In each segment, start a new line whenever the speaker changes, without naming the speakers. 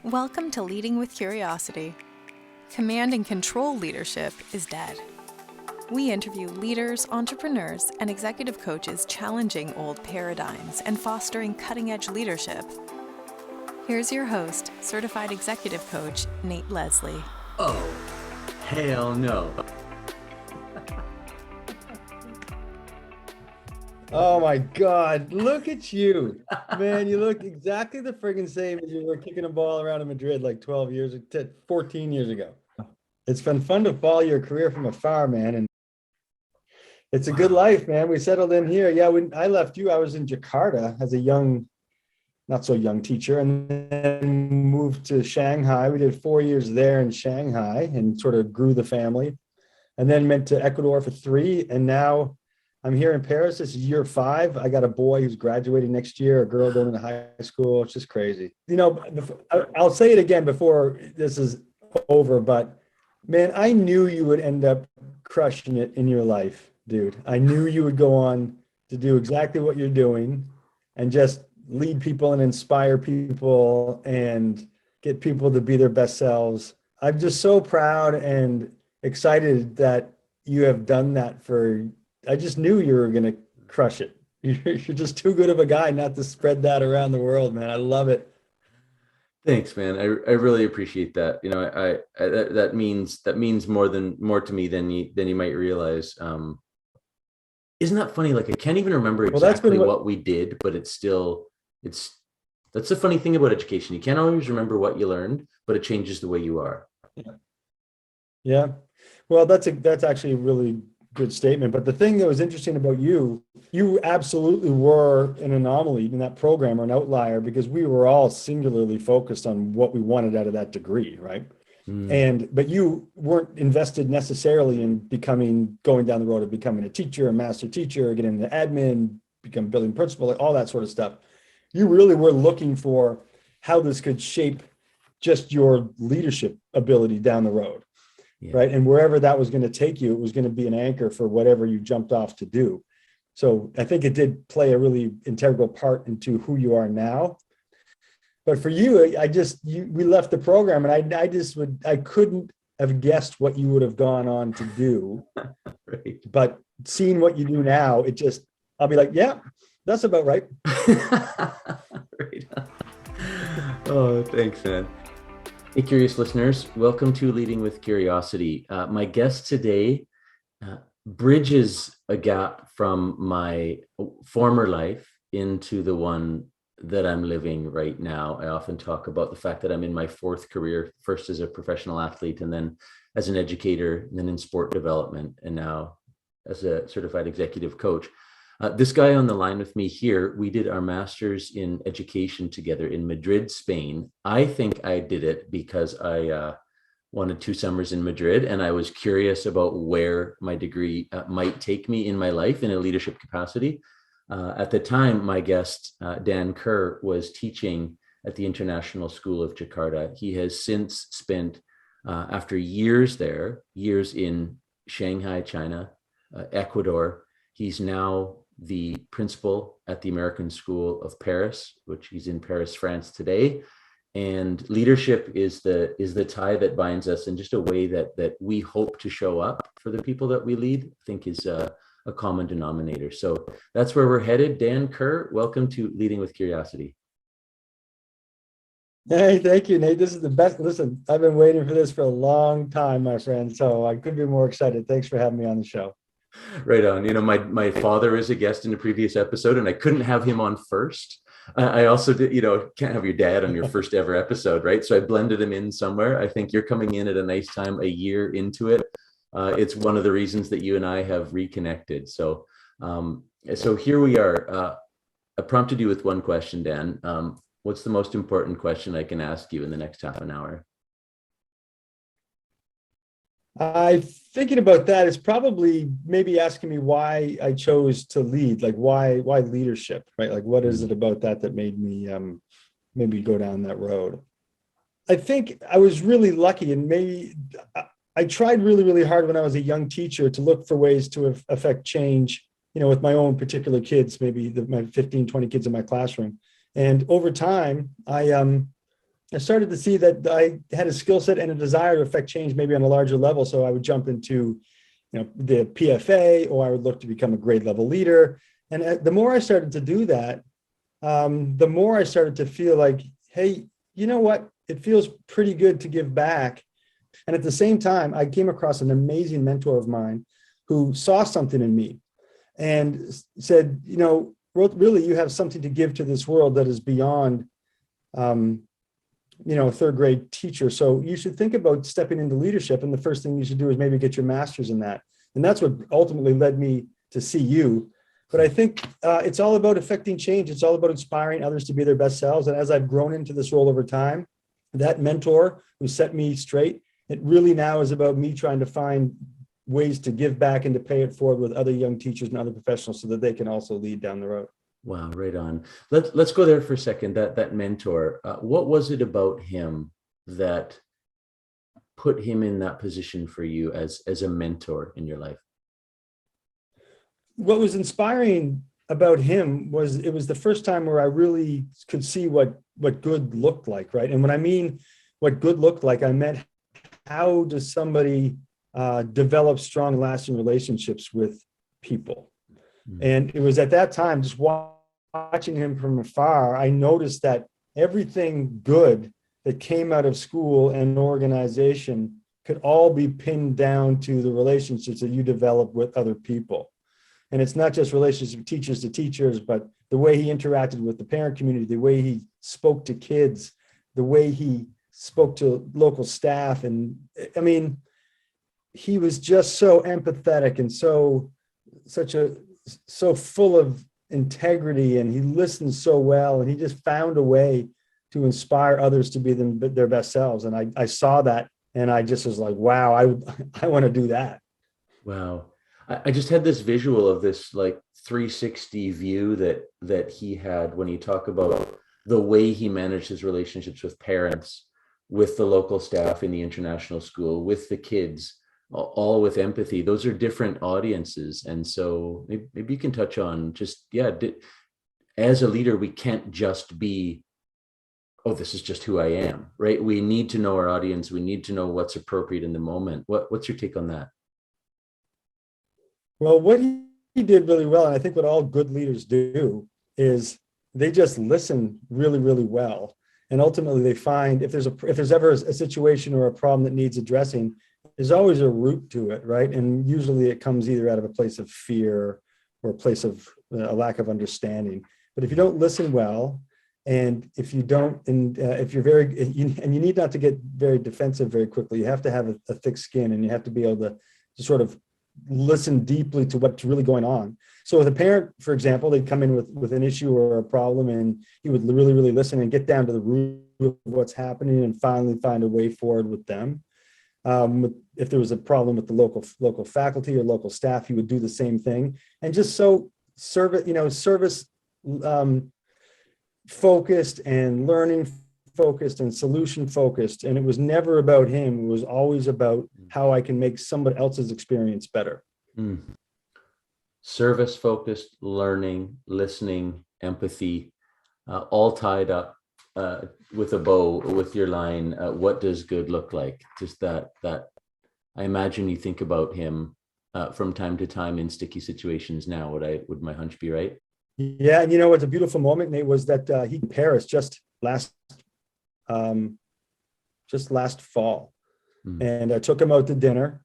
Welcome to Leading with Curiosity. Command and control leadership is dead. We interview leaders, entrepreneurs, and executive coaches challenging old paradigms and fostering cutting-edge leadership. Here's your host, certified executive coach, Nate Leslie.
Oh, hell no.
Oh my God, look at you. Man, you look exactly the friggin' same as you were kicking a ball around in Madrid like 14 years ago. It's been fun to follow your career from afar, man. And it's a good life, man. We settled in here. Yeah, when I left you, I was in Jakarta as a young, not so young teacher, and then moved to Shanghai. We did 4 years there in Shanghai and sort of grew the family. And then went to Ecuador for 3. And now I'm here in Paris. This is year 5. I got a boy who's graduating next year, a girl going to high school. It's just crazy. You know, I'll say it again before this is over, but man, I knew you would end up crushing it in your life, dude. I knew you would go on to do exactly what you're doing and just lead people and inspire people and get people to be their best selves. I'm just so proud and excited that you have done that I just knew you were going to crush it. You're just too good of a guy not to spread that around the world, man. I love it.
Thanks, man. I really appreciate that. You know, that means more to me than you might realize. Isn't that funny? Like I can't even remember exactly what we did, but that's the funny thing about education. You can't always remember what you learned, but it changes the way you are.
Yeah. Well, that's actually a really good statement. But the thing that was interesting about you absolutely were an anomaly in that program or an outlier because we were all singularly focused on what we wanted out of that degree, right? But you weren't invested necessarily in going down the road of becoming a teacher, a master teacher, getting into admin, become building principal, like all that sort of stuff. You really were looking for how this could shape just your leadership ability down the road. Yeah. Right. And wherever that was going to take you, it was going to be an anchor for whatever you jumped off to do. So I think it did play a really integral part into who you are now. But for you, we left the program and I couldn't have guessed what you would have gone on to do.
Right.
But seeing what you do now, I'll be like, yeah, that's about right.
Right. Oh, thanks, man. Hey, curious listeners, welcome to Leading with Curiosity. My guest today bridges a gap from my former life into the one that I'm living right now. I often talk about the fact that I'm in my 4th career, first as a professional athlete, and then as an educator, and then in sport development, and now as a certified executive coach. This guy on the line with me here, we did our master's in education together in Madrid, Spain. I think I did it because I wanted 2 summers in Madrid and I was curious about where my degree might take me in my life in a leadership capacity. At the time, my guest, Dan Kerr, was teaching at the International School of Jakarta. He has since spent, after years in Shanghai, China, Ecuador. He's now the principal at the American School of Paris, which he's in Paris, France today. And leadership is the tie that binds us in just a way that we hope to show up for the people that we lead, I think is a common denominator. So that's where we're headed. Dan Kerr, welcome to Leading with Curiosity.
Hey, thank you, Nate. This is the best. Listen, I've been waiting for this for a long time, my friend. So I couldn't be more excited. Thanks for having me on the show.
Right on. You know, my father is a guest in a previous episode and I couldn't have him on first. I also did, can't have your dad on your first ever episode, right? So I blended him in somewhere. I think you're coming in at a nice time, a year into it. It's one of the reasons that you and I have reconnected. So here we are. I prompted you with one question, Dan. What's the most important question I can ask you in the next half an hour?
I'm thinking about that. It's probably maybe asking me why I chose to lead, like why leadership, right? Like what is it about that made me maybe go down that road? I think I was really lucky and maybe I tried really, really hard when I was a young teacher to look for ways to affect change, with my own particular kids, maybe my 15, 20 kids in my classroom. And over time, I I started to see that I had a skill set and a desire to affect change maybe on a larger level. So I would jump into, the PFA, or I would look to become a grade level leader. And the more I started to do that, the more I started to feel like, hey, you know what? It feels pretty good to give back. And at the same time, I came across an amazing mentor of mine who saw something in me and said, really, you have something to give to this world that is beyond, a third grade teacher. So you should think about stepping into leadership. And the first thing you should do is maybe get your master's in that. And that's what ultimately led me to see you. But I think it's all about affecting change. It's all about inspiring others to be their best selves. And as I've grown into this role over time, that mentor who set me straight, it really now is about me trying to find ways to give back and to pay it forward with other young teachers and other professionals so that they can also lead down the road.
Wow, right on. Let's go there for a second. That mentor, what was it about him that put him in that position for you as a mentor in your life?
What was inspiring about him was it was the first time where I really could see what good looked like, right? And when I mean what good looked like, I meant how does somebody develop strong, lasting relationships with people? And it was at that time, just watching him from afar, I noticed that everything good that came out of school and organization could all be pinned down to the relationships that you develop with other people. And it's not just relationships with teachers to teachers, but the way he interacted with the parent community, the way he spoke to kids, the way he spoke to local staff. And I mean, he was just so empathetic and so full of integrity, and he listened so well, and he just found a way to inspire others to be their best selves. And I saw that, and I just was like, wow, I want to do that.
Wow. I just had this visual of this like 360 view that he had when you talk about the way he managed his relationships with parents, with the local staff in the international school, with the kids, all with empathy. Those are different audiences. And so maybe you can touch on just, as a leader, we can't just be, oh, this is just who I am, right? We need to know our audience. We need to know what's appropriate in the moment. What's your take on that?
Well, what he did really well, and I think what all good leaders do, is they just listen really, really well. And ultimately they find if there's ever a situation or a problem that needs addressing, there's always a root to it, right? And usually it comes either out of a place of fear or a place of a lack of understanding. But if you don't listen well, and if you don't, and if you're and you need not to get very defensive very quickly, you have to have a thick skin, and you have to be able to sort of listen deeply to what's really going on. So with a parent, for example, they'd come in with an issue or a problem, and he would really, really listen and get down to the root of what's happening and finally find a way forward with them. If there was a problem with the local faculty or local staff, he would do the same thing. And just so service focused and learning focused and solution focused. And it was never about him. It was always about how I can make somebody else's experience better.
Service focused, learning, listening, empathy, all tied up with a bow with your line. What does good look like? Just that I imagine you think about him from time to time in sticky situations now. Would my hunch be right?
Yeah. And what's a beautiful moment, Nate, was that he in Paris just last fall. And I took him out to dinner,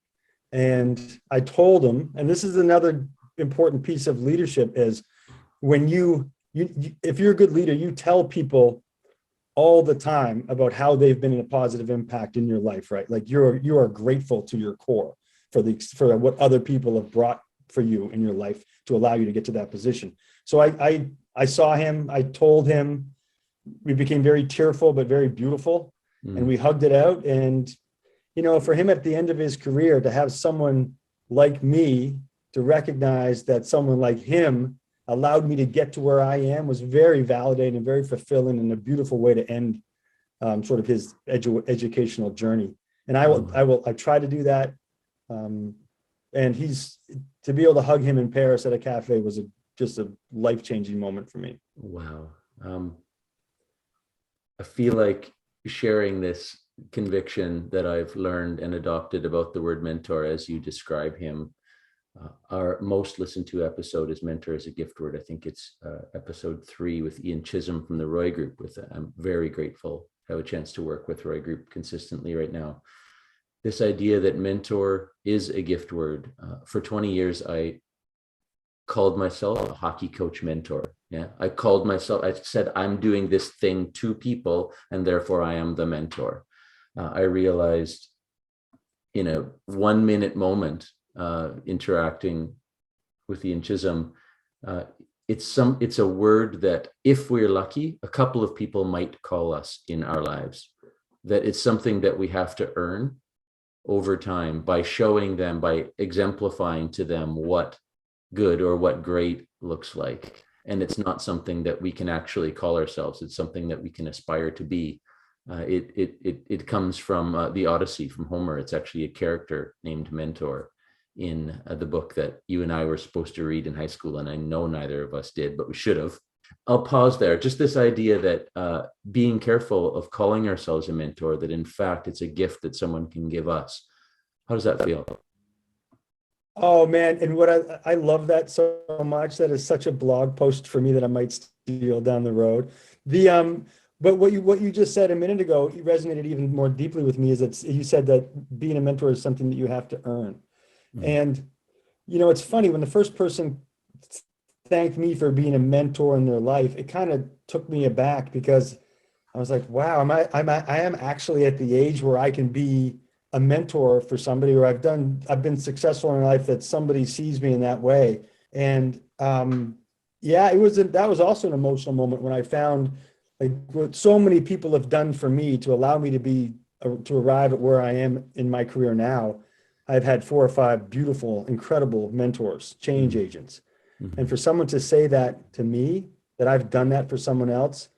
and I told him, and this is another important piece of leadership, is when you if you're a good leader, you tell people all the time about how they've been a positive impact in your life, right? Like you are grateful to your core for what other people have brought for you in your life to allow you to get to that position. So I saw him, I told him, we became very tearful, but very beautiful. And we hugged it out. And, for him at the end of his career, to have someone like me to recognize that someone like him allowed me to get to where I am was very validating and very fulfilling, and a beautiful way to end sort of his educational journey. And I try to do that. And to be able to hug him in Paris at a cafe was just a life-changing moment for me.
Wow. I feel like sharing this conviction that I've learned and adopted about the word mentor as you describe him. Our most listened to episode is Mentor as a Gift Word. I think it's episode 3 with Ian Chisholm from the Roy Group. I'm very grateful to have a chance to work with Roy Group consistently right now. This idea that mentor is a gift word. For 20 years, I called myself a hockey coach mentor. Yeah, I said, I'm doing this thing to people, and therefore I am the mentor. I realized in a 1-minute moment, interacting with Ian Chisholm, it's a word that, if we're lucky, a couple of people might call us in our lives. That it's something that we have to earn over time by showing them, by exemplifying to them what good or what great looks like. And it's not something that we can actually call ourselves. It's something that we can aspire to be. It comes from the Odyssey, from Homer. It's actually a character named Mentor in the book that you and I were supposed to read in high school, and I know neither of us did, but we should have. I'll pause there. Just this idea that being careful of calling ourselves a mentor, that in fact it's a gift that someone can give us. How does that feel?
Oh man, and what I love that so much. That is such a blog post for me that I might steal down the road. But what you just said a minute ago, it resonated even more deeply with me. Is that you said that being a mentor is something that you have to earn. And it's funny, when the first person thanked me for being a mentor in their life, it kind of took me aback, because I was like, wow, I am actually at the age where I can be a mentor for somebody, or I've been successful in life that somebody sees me in that way. And that was also an emotional moment when I found, like, what so many people have done for me to allow me to arrive at where I am in my career now. I've had 4 or 5 beautiful, incredible mentors, change agents. And for someone to say that to me, that I've done that for someone else,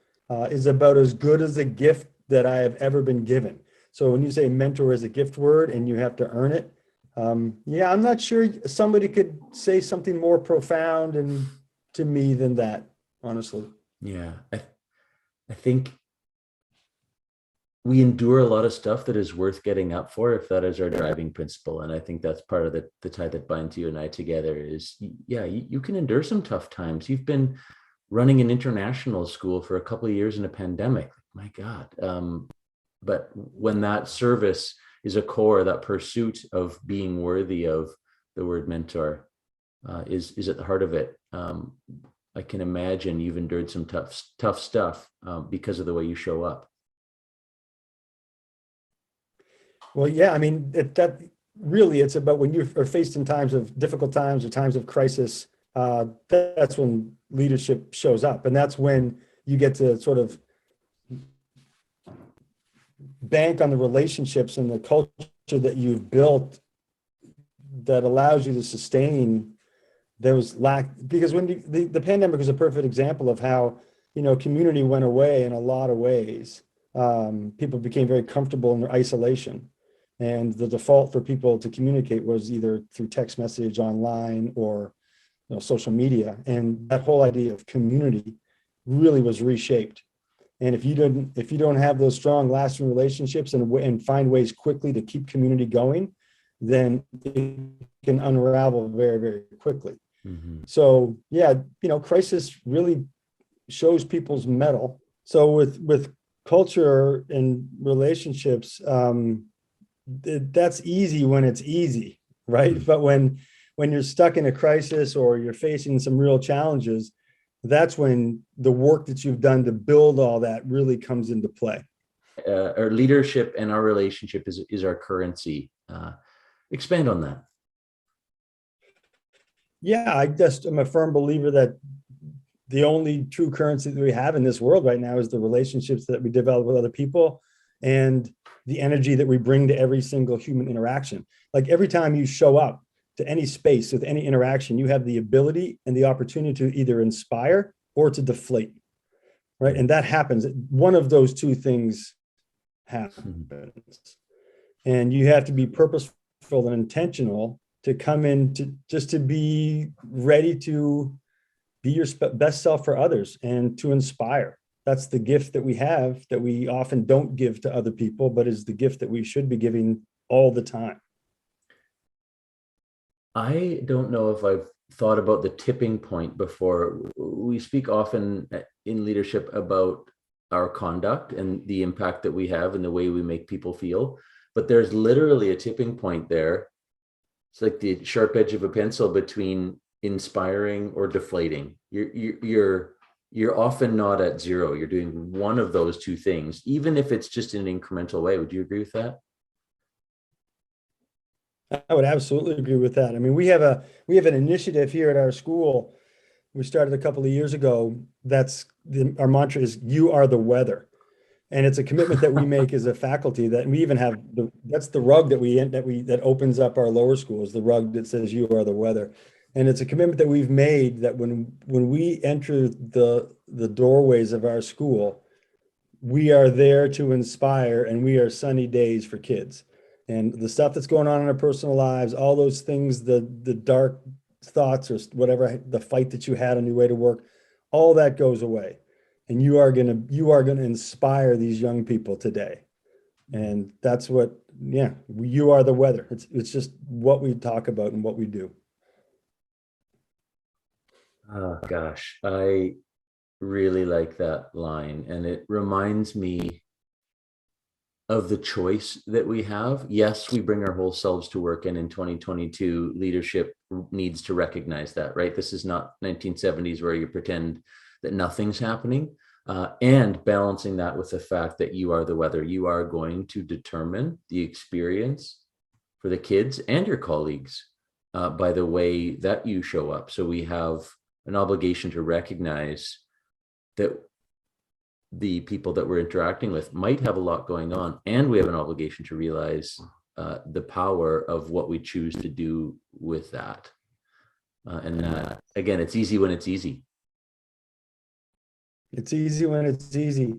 is about as good as a gift that I have ever been given. So when you say mentor is a gift word and you have to earn it, I'm not sure somebody could say something more profound and to me than that, honestly.
Yeah, I think we endure a lot of stuff that is worth getting up for, if that is our driving principle. And I think that's part of the tie that binds you and I together is, you can endure some tough times. You've been running an international school for a couple of years in a pandemic. My God. But when that service is a core, that pursuit of being worthy of the word mentor is at the heart of it. I can imagine you've endured some tough stuff because of the way you show up.
Well, yeah, I mean, that really, it's about when you are faced in times of difficult times or times of crisis, that's when leadership shows up. And that's when you get to sort of bank on the relationships and the culture that you've built that allows you to sustain those because when the pandemic was a perfect example of how, community went away in a lot of ways. People became very comfortable in their isolation. And the default for people to communicate was either through text message, online, or social media. And that whole idea of community really was reshaped. And if you don't have those strong, lasting relationships and find ways quickly to keep community going, then it can unravel very, very quickly. So crisis really shows people's mettle. So with culture and relationships, that's easy when it's easy, right? But when you're stuck in a crisis or you're facing some real challenges, that's when the work that you've done to build all that really comes into play.
Our leadership and our relationship is our currency. Expand on that.
Yeah, I'm a firm believer that the only true currency that we have in this world right now is the relationships that we develop with other people and the energy that we bring to every single human interaction. Like every time you show up to any space with any interaction, you have the ability and the opportunity to either inspire or to deflate, right? And that happens. One of those two things happens. And you have to be purposeful and intentional to come in to be ready to be your best self for others and to inspire. that's the gift that we have that we often don't give to other people, but is the gift that we should be giving all the time.
I don't know if I've thought about the tipping point before. We speak often in leadership about our conduct and the impact that we have and the way we make people feel, but there's literally a tipping point there. It's like the sharp edge of a pencil between inspiring or deflating. You're often not at zero. You're doing one of those two things, even if it's just in an incremental way. Would you agree with that?
I would absolutely agree with that. I mean, we have an initiative here at our school. We started a couple of years ago. Our mantra is "You are the weather," and it's a commitment that we make as a faculty. That we even have that's the rug that opens up our lower schools. The rug that says "You are the weather," and it's a commitment that we've made that when we enter the doorways of our school, we are there to inspire, and we are sunny days for kids. And the stuff that's going on in our personal lives, all those things, the dark thoughts or whatever, the fight that you had on your way to work, all that goes away. And you are gonna inspire these young people today. And that's what, you are the weather. It's just what we talk about and what we do.
Oh gosh, I really like that line. And it reminds me of the choice that we have. Yes, we bring our whole selves to work, and in 2022, leadership needs to recognize that, right? This is not 1970s where you pretend that nothing's happening, and balancing that with the fact that you are the weather. You are going to determine the experience for the kids and your colleagues by the way that you show up. So we have an obligation to recognize that the people that we're interacting with might have a lot going on, and we have an obligation to realize the power of what we choose to do with that. And again, it's easy when it's easy.
It's easy when it's easy.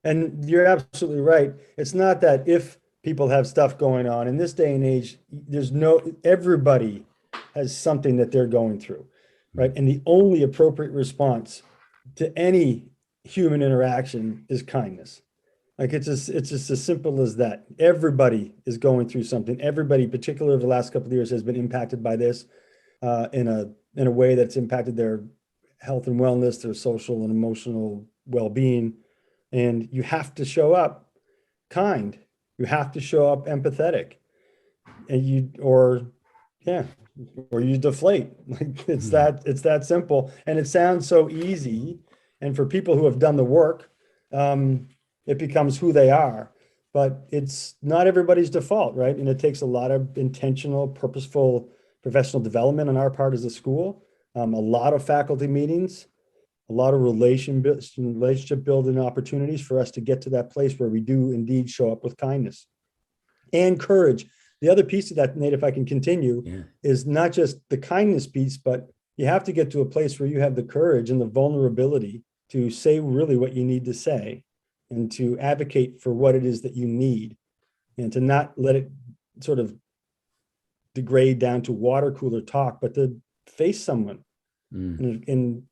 And you're absolutely right. It's not that if people have stuff going on in this day and age, everybody has something that they're going through, right? And the only appropriate response to any human interaction is kindness. Like it's just as simple as that. Everybody is going through something. Everybody, particularly over the last couple of years, has been impacted by this in a way that's impacted their health and wellness, their social and emotional well-being. And you have to show up kind. You have to show up empathetic, and you deflate. Like it's that simple. And it sounds so easy. And for people who have done the work, it becomes who they are. But it's not everybody's default, right? And it takes a lot of intentional, purposeful professional development on our part as a school, a lot of faculty meetings, a lot of relationship building opportunities for us to get to that place where we do indeed show up with kindness and courage. The other piece of that, Nate, if I can continue, is not just the kindness piece, but you have to get to a place where you have the courage and the vulnerability to say really what you need to say and to advocate for what it is that you need, and to not let it sort of degrade down to water cooler talk, but to face someone and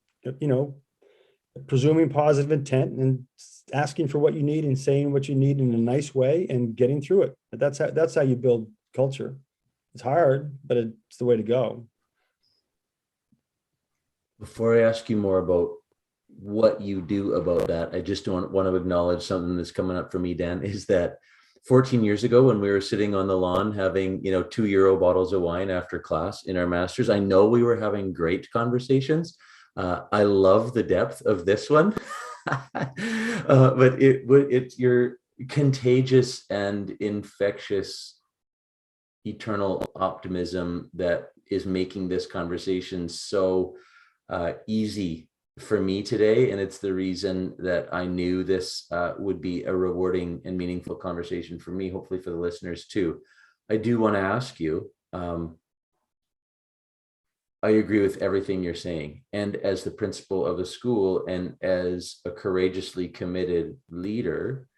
presuming positive intent and asking for what you need and saying what you need in a nice way and getting through it. That's how you build culture. It's hard, but it's the way to go.
Before I ask you more about what you do about that, I just want to acknowledge something that's coming up for me, Dan, is that 14 years ago when we were sitting on the lawn having, €2 bottles of wine after class in our masters, I know we were having great conversations. I love the depth of this one, but it's your contagious and infectious eternal optimism that is making this conversation so easy for me today. And it's the reason that I knew this would be a rewarding and meaningful conversation for me, hopefully for the listeners too. I do want to ask you, I agree with everything you're saying. And as the principal of a school and as a courageously committed leader,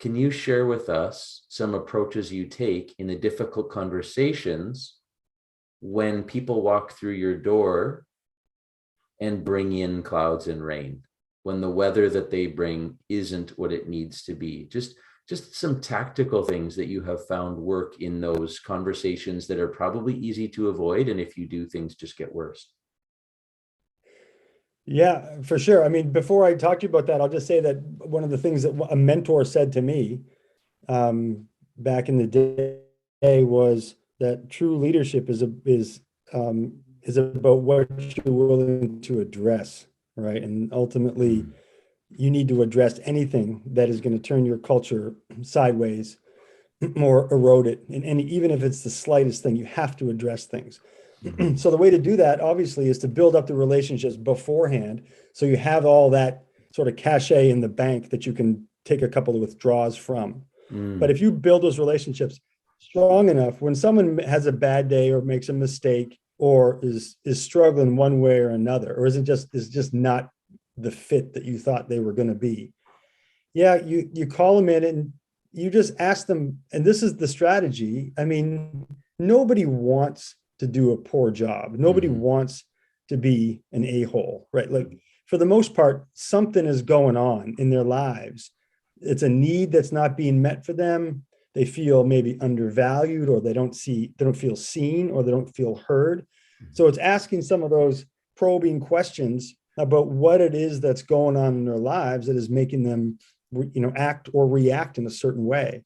can you share with us some approaches you take in the difficult conversations when people walk through your door and bring in clouds and rain? when the weather that they bring isn't what it needs to be? Just some tactical things that you have found work in those conversations that are probably easy to avoid, and if you do, things just get worse.
Yeah, for sure. I mean, before I talk to you about that, I'll just say that one of the things that a mentor said to me back in the day was that true leadership is about what you're willing to address, right? And ultimately, you need to address anything that is going to turn your culture sideways or erode it. And even if it's the slightest thing, you have to address things. So the way to do that, obviously, is to build up the relationships beforehand. So you have all that sort of cachet in the bank that you can take a couple of withdrawals from. But if you build those relationships strong enough, when someone has a bad day or makes a mistake or is struggling one way or another, or is just not the fit that you thought they were going to be, yeah, you call them in and you just ask them. And this is the strategy. I mean, nobody wants to do a poor job. Nobody wants to be an a-hole, right? Like, for the most part, something is going on in their lives. It's a need that's not being met for them. They feel maybe undervalued, or they don't feel seen, or they don't feel heard. So it's asking some of those probing questions about what it is that's going on in their lives that is making them, act or react in a certain way.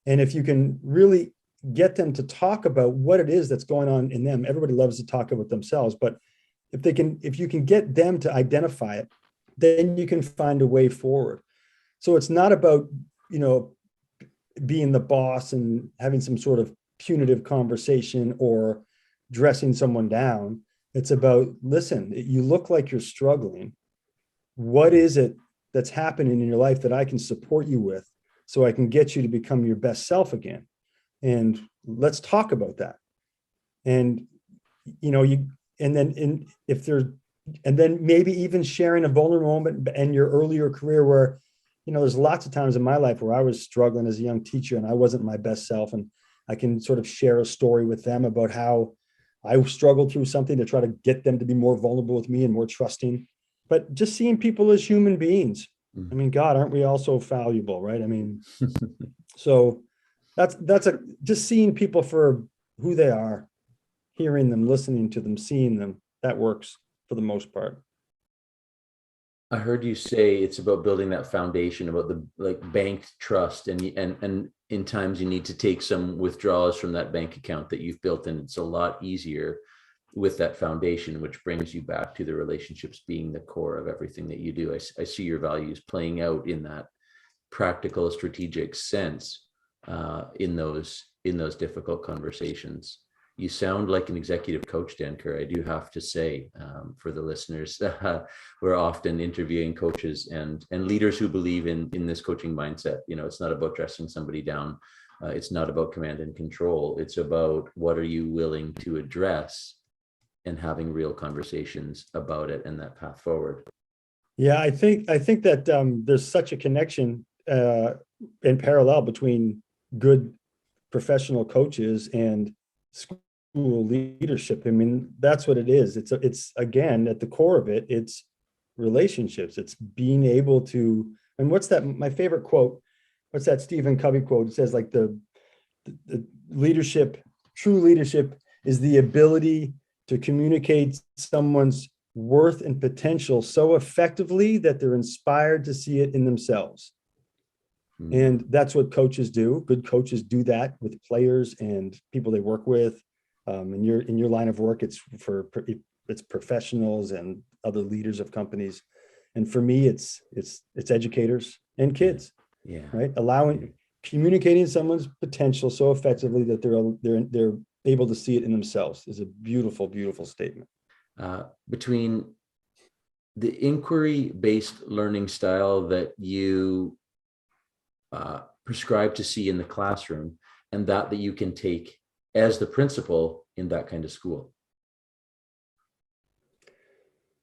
And if you can really get them to talk about what it is that's going on in them, everybody loves to talk about themselves, but if you can get them to identify it, then you can find a way forward. So it's not about, being the boss and having some sort of punitive conversation or dressing someone down. It's about, listen, you look like you're struggling. What is it that's happening in your life that I can support you with, so I can get you to become your best self again? And let's talk about that. And, then maybe even sharing a vulnerable moment in your earlier career where, there's lots of times in my life where I was struggling as a young teacher and I wasn't my best self. And I can sort of share a story with them about how I struggled through something to try to get them to be more vulnerable with me and more trusting. But just seeing people as human beings. I mean, God, aren't we all so valuable, right? I mean, so that's just seeing people for who they are, hearing them, listening to them, seeing them. That works for the most part.
I heard you say it's about building that foundation, about the bank trust, and in times you need to take some withdrawals from that bank account that you've built, and it's a lot easier with that foundation, which brings you back to the relationships being the core of everything that you do. I see your values playing out in that practical, strategic sense in those difficult conversations. You sound like an executive coach, Dan Kerr. I do have to say, for the listeners, we're often interviewing coaches and leaders who believe in this coaching mindset. It's not about dressing somebody down. It's not about command and control. It's about what are you willing to address and having real conversations about it and that path forward.
Yeah, I think that there's such a connection in parallel between good professional coaches and school leadership. I mean, that's what it is. It's again, at the core of it, it's relationships. It's being able to, and what's that, my favorite quote, what's that Stephen Covey quote? It says like the leadership, true leadership is the ability to communicate someone's worth and potential so effectively that they're inspired to see it in themselves. And that's what coaches do. Good coaches do that with players and people they work with. In your line of work, it's professionals and other leaders of companies. And for me, it's educators and kids. Yeah. Right. Communicating someone's potential so effectively that they're able to see it in themselves is a beautiful, beautiful statement.
Between the inquiry-based learning style that you prescribe to see in the classroom and that you can take as the principal in that kind of school?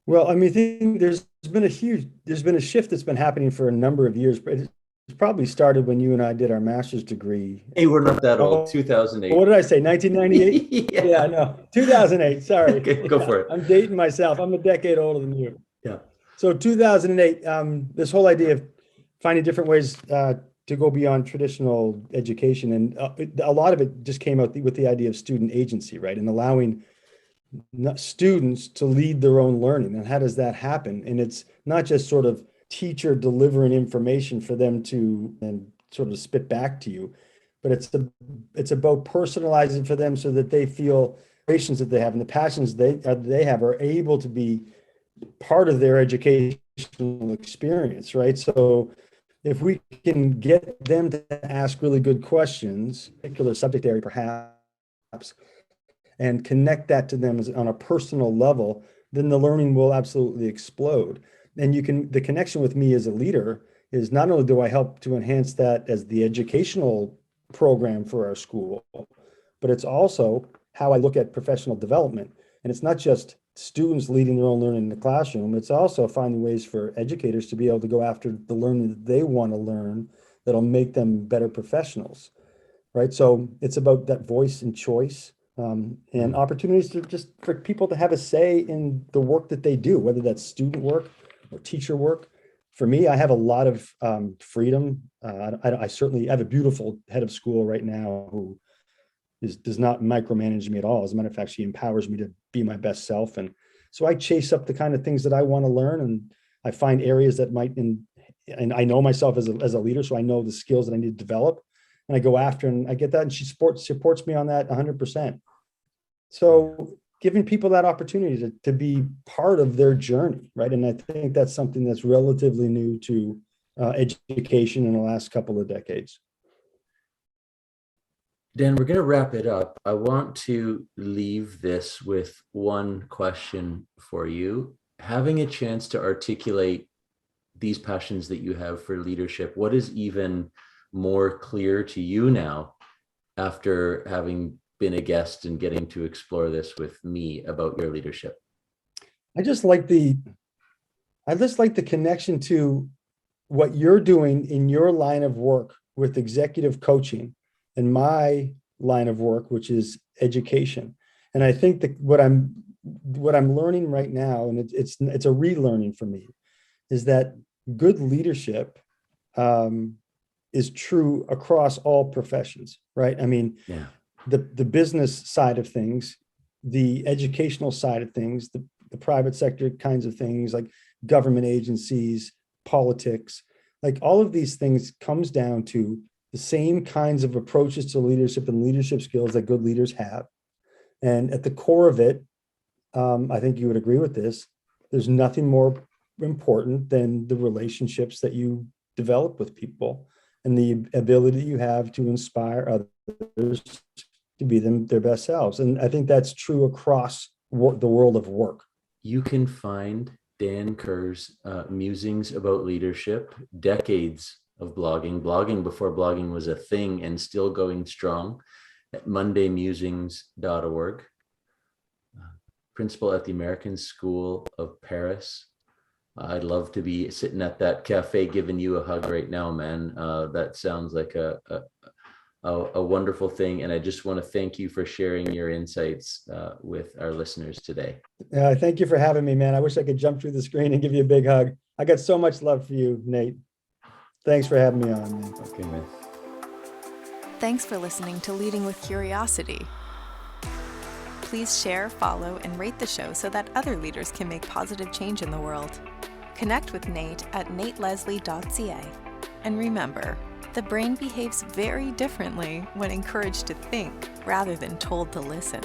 Well, I mean, I think there's been a shift that's been happening for a number of years, but it's probably started when you and I did our master's degree.
Hey, we're not that old. 2008.
What did I say? 1998? Yeah, no, 2008. Sorry.
Okay, go for it.
I'm dating myself. I'm a decade older than you.
Yeah.
So 2008, this whole idea of finding different ways to go beyond traditional education, and a lot of it just came out with the idea of student agency, right? And allowing students to lead their own learning. And how does that happen? And it's not just sort of teacher delivering information for them to and sort of spit back to you, but it's about personalizing for them so that they feel passions that they have and the passions they have are able to be part of their educational experience, right? So if we can get them to ask really good questions, particular subject area perhaps, and connect that to them on a personal level, then the learning will absolutely explode. And the connection with me as a leader is not only do I help to enhance that as the educational program for our school, but it's also how I look at professional development. And it's not just students leading their own learning in the classroom, it's also finding ways for educators to be able to go after the learning that they want to learn that'll make them better professionals, right? So it's about that voice and choice, and opportunities to just for people to have a say in the work that they do, whether that's student work or teacher work. For me, I have a lot of freedom. I certainly have a beautiful head of school right now who does not micromanage me at all. As a matter of fact, she empowers me to be my best self. And so I chase up the kind of things that I want to learn, and I find areas that and I know myself as a leader, so I know the skills that I need to develop, and I go after, and I get that, and she supports me on that 100%. So giving people that opportunity to be part of their journey, right? And I think that's something that's relatively new to education in the last couple of decades.
Dan, we're going to wrap it up. I want to leave this with one question for you. Having a chance to articulate these passions that you have for leadership, what is even more clear to you now after having been a guest and getting to explore this with me about your leadership?
I just like the connection to what you're doing in your line of work with executive coaching and my line of work, which is education. And I think that what I'm learning right now, and it's a relearning for me, is that good leadership is true across all professions, right? I mean,
yeah.
The business side of things, the educational side of things, the private sector kinds of things like government agencies, politics, like all of these things comes down to the same kinds of approaches to leadership and leadership skills that good leaders have. And at the core of it, I think you would agree with this, there's nothing more important than the relationships that you develop with people and the ability you have to inspire others to be their best selves. And I think that's true across the world of work.
You can find Dan Kerr's musings about leadership, decades of blogging before blogging was a thing and still going strong, at mondaymusings.org. Principal at the American School of Paris. I'd love to be sitting at that cafe giving you a hug right now, man. That sounds like a wonderful thing. And I just want to thank you for sharing your insights with our listeners today.
Thank you for having me, man. I wish I could jump through the screen and give you a big hug. I got so much love for you, Nate. Thanks for having me on, man.
Okay, man.
Thanks for listening to Leading with Curiosity. Please share, follow, and rate the show so that other leaders can make positive change in the world. Connect with Nate at nateleslie.ca. And remember, the brain behaves very differently when encouraged to think rather than told to listen.